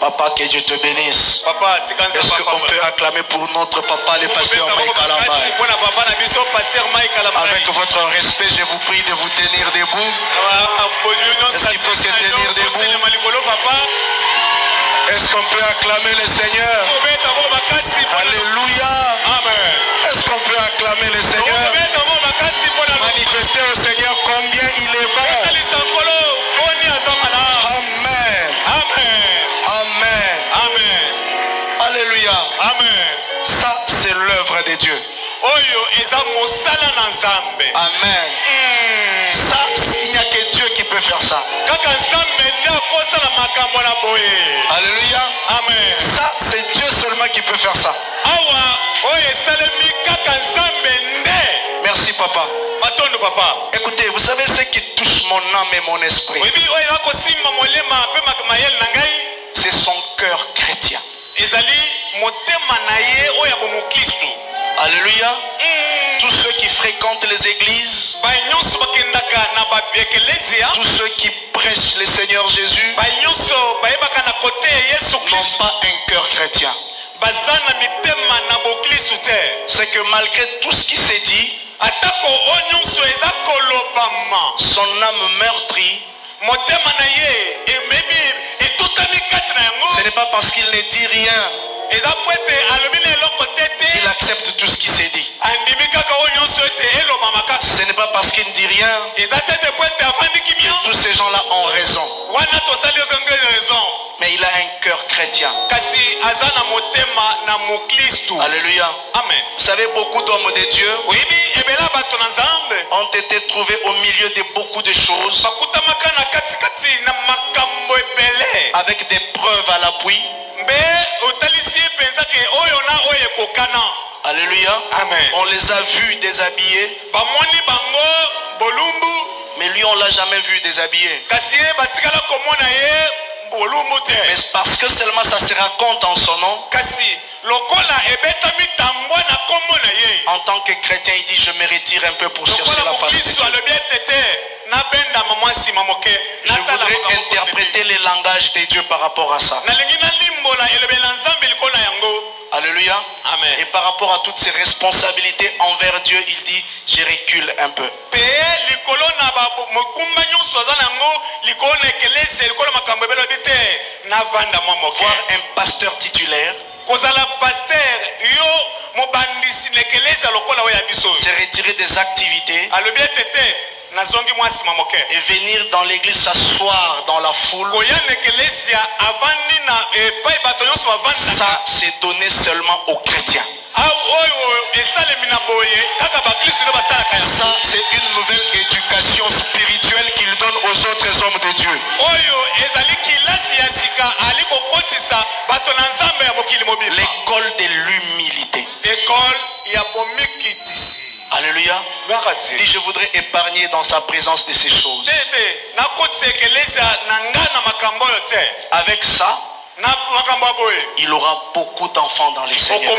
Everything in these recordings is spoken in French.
Papa, que Dieu te bénisse. Papa, Est-ce qu'on peut acclamer pour notre papa, le pasteur Mike Kalamai? Avec votre respect, je vous prie de vous tenir debout. Est-ce qu'il faut se tenir debout? Est-ce qu'on peut acclamer le Seigneur? Alléluia. Amen. Est-ce qu'on peut acclamer le Seigneur? Manifester au Seigneur combien il est bon. Amen. Amen. Amen. Amen. Alléluia. Amen. Ça, c'est l'œuvre de Dieu. Amen. Ça, il n'y a que Dieu qui peut faire ça. Alléluia. Amen. Ça, c'est Dieu seulement qui peut faire ça. Merci, papa. Écoutez, vous savez ce qui touche mon âme et mon esprit? C'est son cœur chrétien. Alléluia. Tous ceux qui fréquentent les églises, tous ceux qui prêchent le Seigneur Jésus, n'ont pas un cœur chrétien. C'est que malgré tout ce qui s'est dit, son âme meurtrie, ce n'est pas parce qu'il ne dit rien, il accepte tout ce qui s'est dit. Ce n'est pas parce qu'il ne dit rien, tous ces gens-là ont raison. Mais il a un cœur chrétien. Alléluia. Amen. Vous savez, beaucoup d'hommes de Dieu ont été trouvés au milieu de beaucoup de choses, avec des preuves à l'appui. Alléluia. Amen. On les a vus déshabillés, mais lui on l'a jamais vu déshabillé. Mais parce que seulement ça se raconte en son nom. En tant que chrétien, il dit: je me retire un peu pour chercher la face de Dieu. Je voudrais interpréter le langage de Dieu par rapport à ça. Alléluia. Amen. Et par rapport à toutes ses responsabilités envers Dieu, il dit: je recule un peu. Voir un pasteur titulaire se retirer des activités et venir dans l'église s'asseoir dans la foule, ça c'est donné seulement aux chrétiens. Ça c'est une nouvelle éducation spirituelle qu'il donne aux autres hommes de Dieu. L'école de l'humilité. Alléluia. Dit: je voudrais épargner dans sa présence de ces choses. Avec ça, il aura beaucoup d'enfants dans les Seigneurs.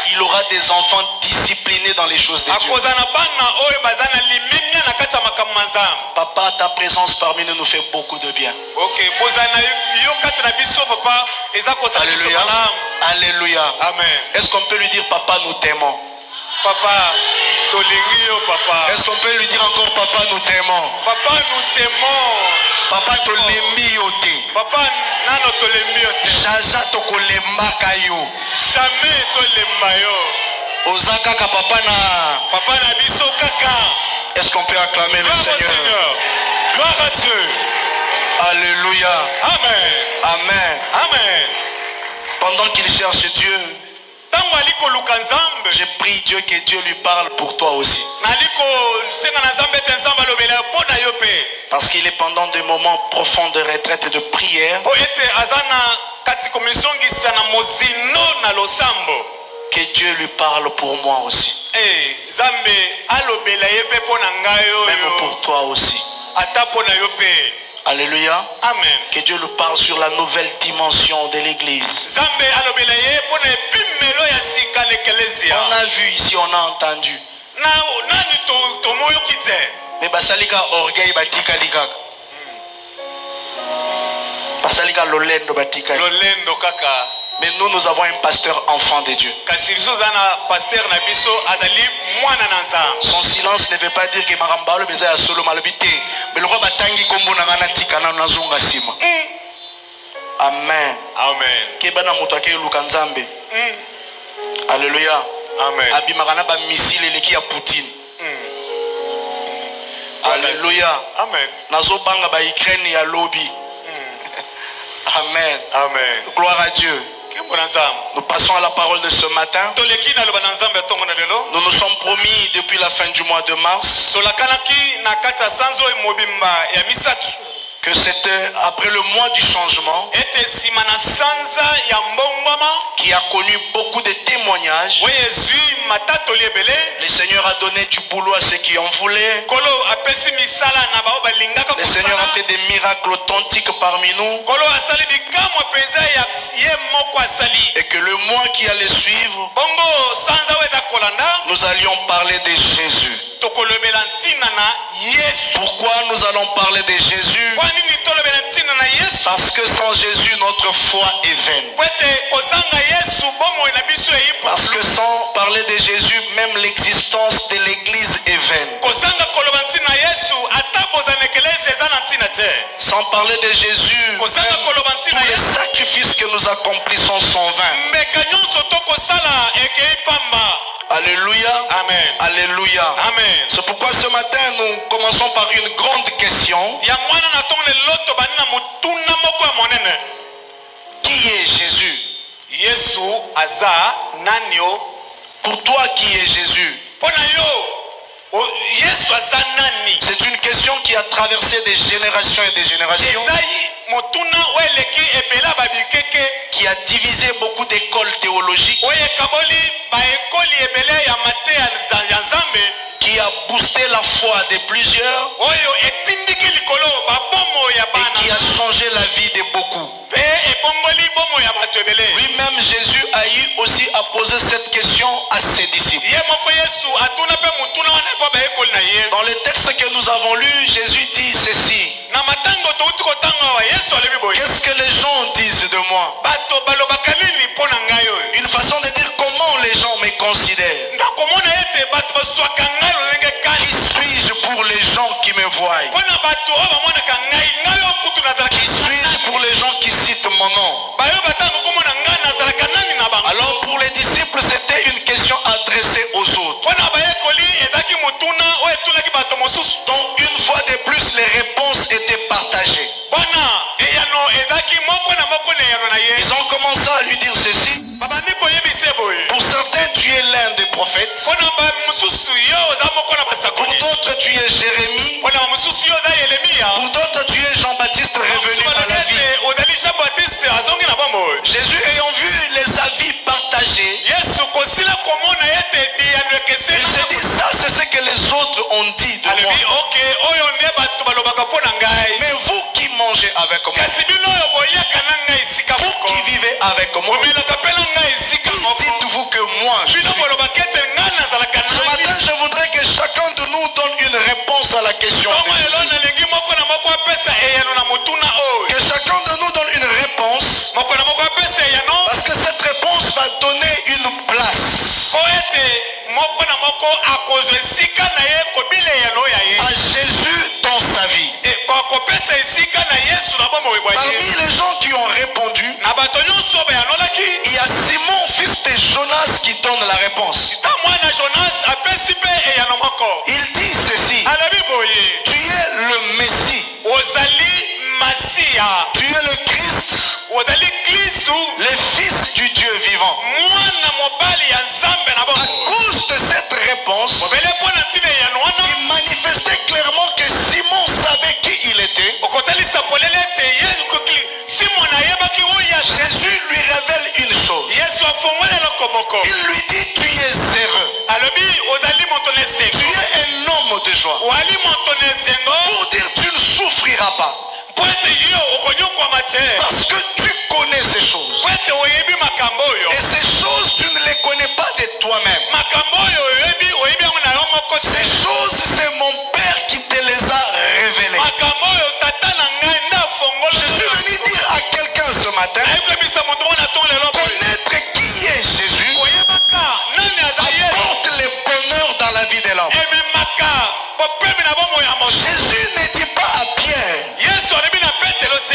Il aura des enfants disciplinés dans les choses de Dieu. Papa, ta présence parmi nous fait beaucoup de bien. Alléluia. Alléluia. Amen. Est-ce qu'on peut lui dire: papa, nous t'aimons? Papa, papa. Est-ce qu'on peut lui dire encore: papa, nous t'aimons? Papa, nous t'aimons. Papa, tolembi yote. Papa, nano tolembi yote. Jaja tokolembaka yo. Jamais tolemba yo. Ozaka papa na. Papa na biso kaka. Est-ce qu'on peut acclamer le Seigneur? Gloire à Dieu. Alléluia. Amen. Amen. Amen. Pendant qu'il cherche Dieu, je prie Dieu que Dieu lui parle pour toi aussi. Parce qu'il est pendant des moments profonds de retraite et de prière. Que Dieu lui parle pour moi aussi. Même pour toi aussi. Alléluia. Amen. Que Dieu lui parle sur la nouvelle dimension de l'église. On a vu ici, on a entendu. Mais basalika orgueil batika ligak. Lolendo kaka. Mais nous avons un pasteur enfant de Dieu. Son silence ne veut pas dire que Marambalo beza solo malobité. Mais le roi batangi kombo na ngana tikana na zonga sima. Amen. Amen. Kebana moto akeluka nzambe. Alléluia. Amen. Abimagana ba missile eleki ya Poutine. Alléluia. Amen. Nazo banga ba Ukraine ya lobby. Amen. Amen. Gloire à Dieu. Nous passons à la parole de ce matin. Nous nous sommes promis depuis la fin du mois de mars que c'était après le mois du changement qui a connu beaucoup de témoignages. Le Seigneur a donné du boulot à ceux qui en voulaient. Le Seigneur a fait des miracles authentiques parmi nous. Et que le mois qui allait suivre, nous allions parler de Jésus. Pourquoi nous allons parler de Jésus? Parce que sans Jésus, notre foi est vaine. Parce que sans parler de Jésus, même l'existence de l'Église est vaine. Sans parler de Jésus, tous les sacrifices que nous accomplissons sont vains. Alléluia. Amen. Alléluia. Amen. C'est pourquoi ce matin nous commençons par une grande question. Qui est Jésus? Pour toi, qui est Jésus? C'est une question qui a traversé des générations et des générations, qui a divisé beaucoup d'écoles théologiques, qui a boosté la foi de plusieurs et qui a changé la vie de beaucoup. Lui-même, Jésus a eu aussi à poser cette question à ses disciples. Dans le texte que nous avons lu, Jésus dit ceci: qu'est-ce que les gens disent de moi? Une façon de dire comment les gens me considèrent. Qui suis-je pour les gens qui me voient? Qui suis-je pour les gens qui citent mon nom? Alors pour les disciples, c'était une question adressée aux autres. Donc une fois de plus, les réponses étaient partagées. Ils ont commencé à lui dire ceci: pour certains, tu es l'un des prophètes. Pour d'autres, tu es Jérémie. Pour d'autres, tu es Jean-Baptiste revenu à la vie. Jésus, ayant vu les avis partagés, il s'est dit: ça, c'est ce que les autres ont dit de moi. Mais vous qui mangez avec moi, vous qui vivez avec moi, qui dites-vous que moi je suis? Ce matin, je voudrais que chacun de nous donne une réponse à la question. Que chacun de nous donne une réponse, parce que cette réponse va donner une place à Jésus dans sa vie. Parmi les gens qui ont répondu, il y a Simon, fils de Jonas, qui donne la réponse. Il dit ceci: tu es le Messie, tu es le Christ, le Fils du Dieu vivant. À cause de cette réponse, il manifestait clairement que Simon savait qui il était. Jésus lui révèle une chose. Il lui dit: tu es heureux, tu es un homme de joie. Pour dire: tu ne souffriras pas, parce que tu connais ces choses. Et ces choses, tu ne les connais pas de toi-même. Ces choses, c'est mon Père qui te les a révélées. Jésus venait dire à matin, connaître qui est Jésus apporte le bonheur dans la vie de l'homme. Jésus ne dit pas à Pierre, tu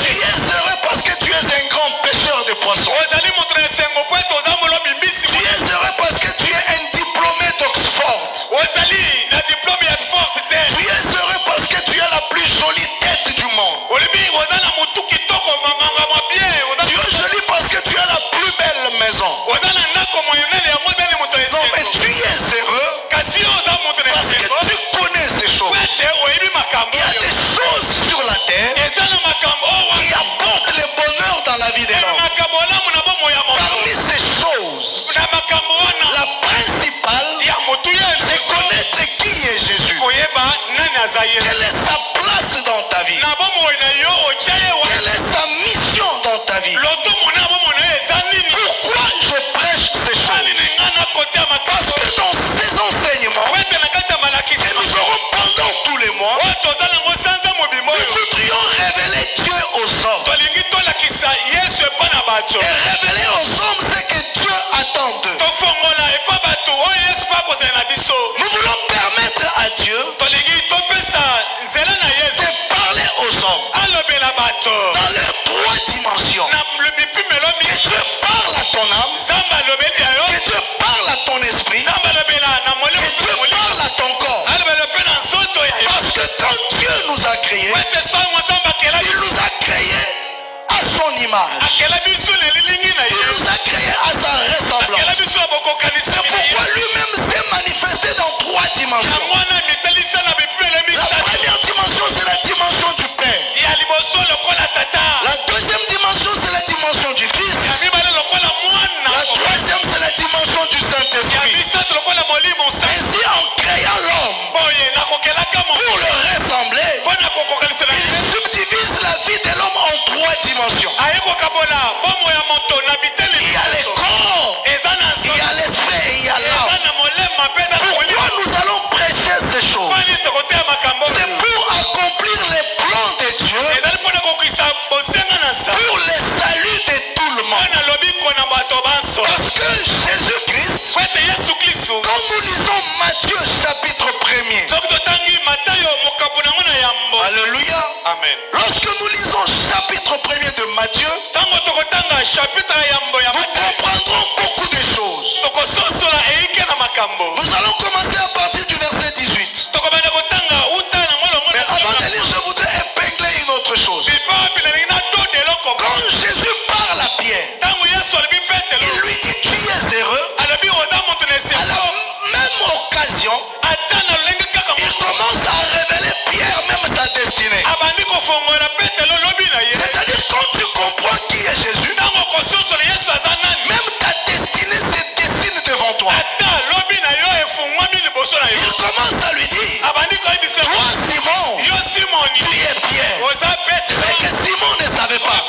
es heureux parce que tu es un grand pêcheur de poissons. Tu es heureux parce que tu es un diplômé d'Oxford. Tu es heureux parce que tu as la plus jolie tête du monde. Tu es joli parce que tu as la plus belle maison. Non, mais tu es heureux parce que tu connais ces choses. Il y a des choses sur la terre qui apportent le bonheur dans la vie de l'homme. Parmi ces choses, la principale, c'est connaître qui est Jésus. Quelle est sa place dans ta vie? Quelle est sa mission dans ta vie? Pourquoi je prêche ces choses? Parce que dans ces enseignements que nous aurons pendant tous les mois, nous voudrions révéler Dieu aux hommes. Et révéler aux hommes ce que Dieu attend d'eux. Nous voulons permettre à Dieu de parler aux hommes dans leurs trois dimensions. Que Dieu parle à ton âme, que Dieu parle à ton esprit, que Dieu parle à ton corps. Parce que quand Dieu nous a créés, il nous a créés à son image. Il nous a créés à sa ressemblance. C'est pourquoi lui-même s'est manifesté dans trois dimensions. La première dimension, c'est la dimension du Père. La deuxième dimension, c'est la dimension du Fils. La troisième, c'est la dimension du Saint-Esprit. Ainsi, en créant l'homme pour le ressembler, il subdivise la vie de l'homme en trois dimensions. Il y a le corps, il y a l'esprit et il y a l'âme. Pourquoi nous allons prêcher ces choses? C'est pour accomplir les plans de Dieu, pour le salut de tout le monde. Parce que Jésus-Christ, quand nous lisons Matthieu chapitre 1er, alléluia, Amen. lorsque nous lisons chapitre 1er de Matthieu, nous comprendrons beaucoup de choses. Nous allons commencer à partir du verset 18. Mais avant de lire, je voudrais épingler une autre chose. Quand Jésus parle à Pierre, il lui dit tu es heureux. À la même occasion, il commence à révéler Pierre même sa destinée. C'est-à-dire quand tu comprends qui est Jésus, même ta destinée se dessine devant toi. Il commence à lui dire, toi Simon, tu es Pierre. C'est que Simon ne savait pas.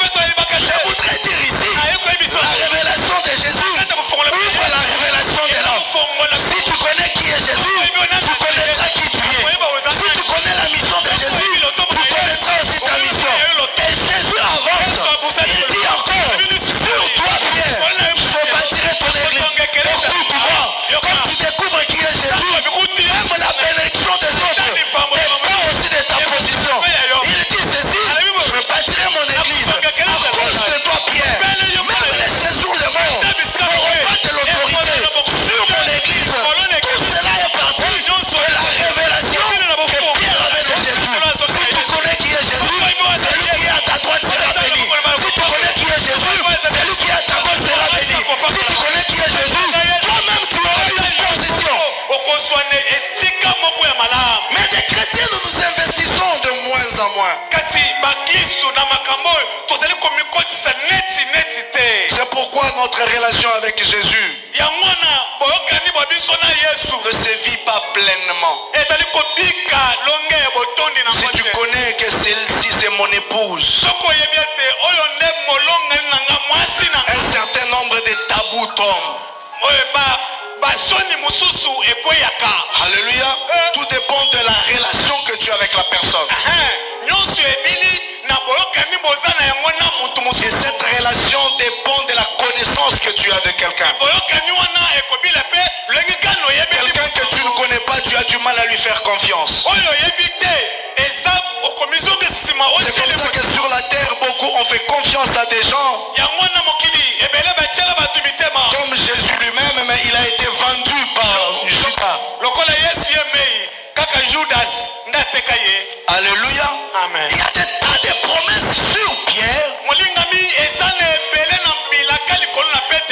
Je voudrais dire ici, la révélation de Jésus ouvre la révélation de l'homme. Si tu connais qui est Jésus, tu connaîtras qui tu es. Si tu connais la mission de Jésus, tu connaîtras aussi ta mission. Et Jésus avance. Il dit encore, sur toi Pierre, je bâtirai ton église. Écoute-moi, quand tu découvres qui est Jésus, même la bénédiction des autres dépend aussi de ta position. Il dit ceci, je bâtirai mon église. À cause de toi Pierre, même les séjours de mort n'auront pas de l'autorité sur mon église. Tout cela est parti de la révélation que Pierre avait de Jésus. Si tu connais qui est Jésus, celui qui est à ta droite sera béni. Si tu connais qui est Jésus, celui qui est à ta gauche sera béni. Si tu connais qui est Jésus, toi-même tu auras une position. Mais des chrétiens, nous nous investissons de moins en moins. C'est pourquoi notre relation avec Jésus ne se vit pas pleinement. Si tu connais que celle-ci c'est mon épouse, un certain nombre de tabous tombent. Alléluia. Tout dépend de la relation que tu as avec la personne. Et cette relation dépend de la connaissance que tu as de quelqu'un. Quelqu'un que tu ne connais pas, tu as du mal à lui faire confiance. C'est comme ça que sur la terre, beaucoup ont fait confiance à des gens. Comme Jésus lui-même, mais il a été vendu par Judas. Alléluia. Amen. Il y a des tas de promesses sur Pierre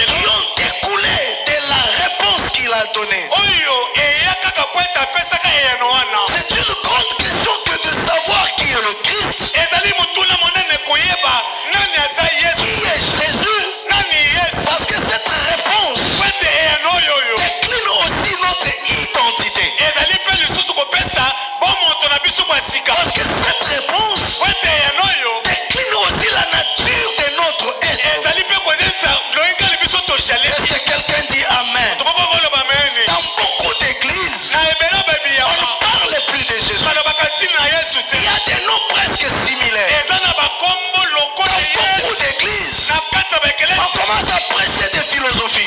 qui ont découlé de la réponse qu'il a donnée. C'est une grande question que de savoir qui est le Christ, qui est Jésus, parce que cette réponse décline aussi notre identité. Parce que cette réponse décline aussi la nature de notre être. Est-ce que quelqu'un dit Amen? Dans beaucoup d'églises, on ne parle plus de Jésus. Il y a des noms presque similaires. Dans beaucoup d'églises, on commence à prêcher des philosophies.